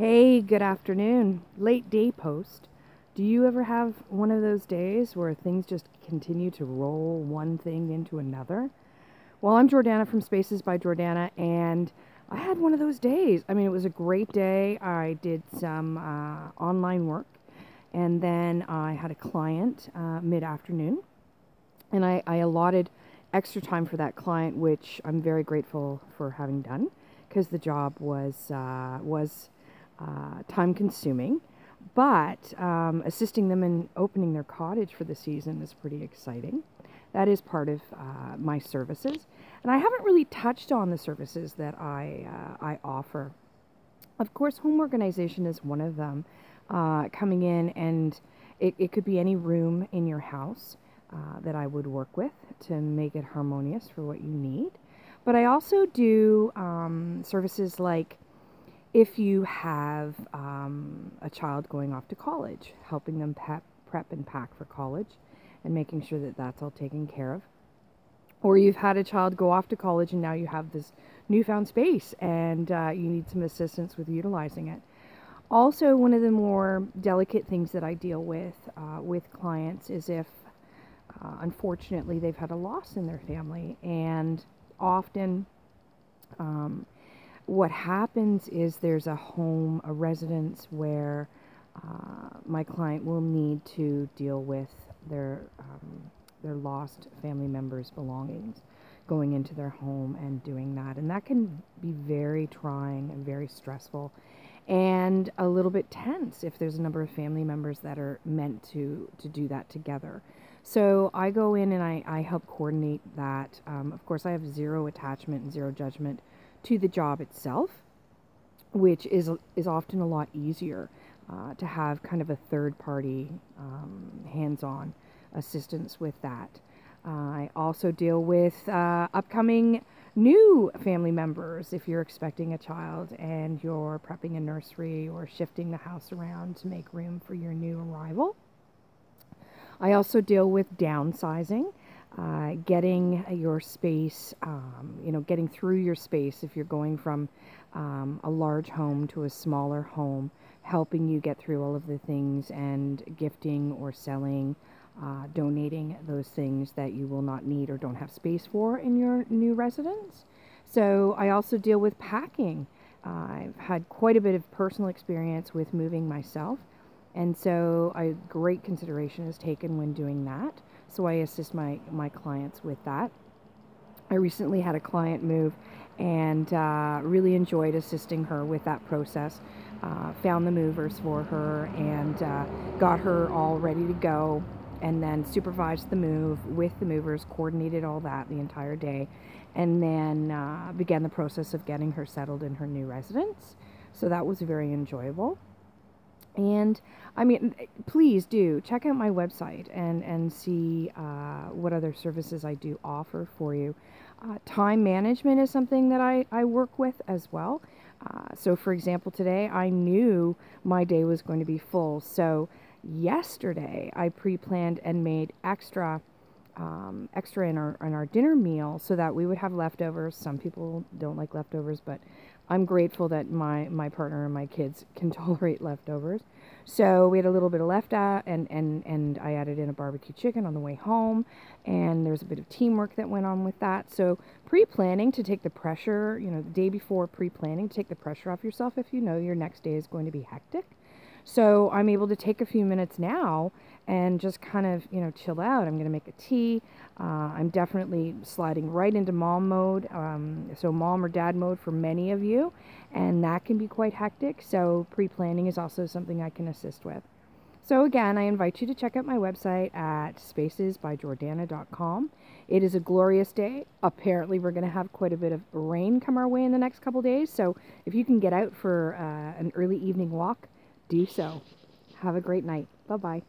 Hey, good afternoon. Late day post. Do you ever have one of those days where things just continue to roll one thing into another? Well, I'm Jordana from Spaces by Jordana, and I had one of those days. I mean, it was a great day. I did some online work, and then I had a client mid-afternoon, and I allotted extra time for that client, which I'm very grateful for having done, because the job was time consuming, but assisting them in opening their cottage for the season is pretty exciting. That is part of my services, and I haven't really touched on the services that I offer. Of course, home organization is one of them. Coming in, and it could be any room in your house that I would work with to make it harmonious for what you need. But I also do services like if you have a child going off to college, helping them prep and pack for college and making sure that that's all taken care of. Or you've had a child go off to college and now you have this newfound space and you need some assistance with utilizing it. Also, one of the more delicate things that I deal with clients is if, unfortunately, they've had a loss in their family, and often what happens is there's a home, a residence where my client will need to deal with their lost family members' belongings, going into their home and doing that. And that can be very trying and very stressful and a little bit tense if there's a number of family members that are meant to do that together. So I go in and I help coordinate that. Of course, I have zero attachment and zero judgment to the job itself, which is often a lot easier to have kind of a third-party hands-on assistance with that. I also deal with upcoming new family members if you're expecting a child and you're prepping a nursery or shifting the house around to make room for your new arrival. I also deal with downsizing. Getting your space, getting through your space if you're going from a large home to a smaller home, helping you get through all of the things and gifting or selling, donating those things that you will not need or don't have space for in your new residence. So I also deal with packing. I've had quite a bit of personal experience with moving myself, and so a great consideration is taken when doing that. So I assist my clients with that. I recently had a client move and really enjoyed assisting her with that process. Found the movers for her and got her all ready to go, and then supervised the move with the movers, coordinated all that the entire day, and then began the process of getting her settled in her new residence. So that was very enjoyable. And I mean, please do check out my website and see what other services I do offer for you. Time management is something that I work with as well. So for example, today I knew my day was going to be full. So yesterday I pre-planned and made extra in our dinner meal so that we would have leftovers. Some people don't like leftovers, but I'm grateful that my partner and my kids can tolerate leftovers. So we had a little bit of and I added in a barbecue chicken on the way home, and there's a bit of teamwork that went on with that. So pre-planning to take the pressure, the day before pre-planning, to take the pressure off yourself if you know your next day is going to be hectic. So I'm able to take a few minutes now and just kind of, chill out. I'm going to make a tea. I'm definitely sliding right into mom mode, so mom or dad mode for many of you, and that can be quite hectic. So pre-planning is also something I can assist with. So again, I invite you to check out my website at Spacesbyjordana.com. It is a glorious day. Apparently, we're going to have quite a bit of rain come our way in the next couple days. So if you can get out for an early evening walk, do so. Have a great night. Bye-bye.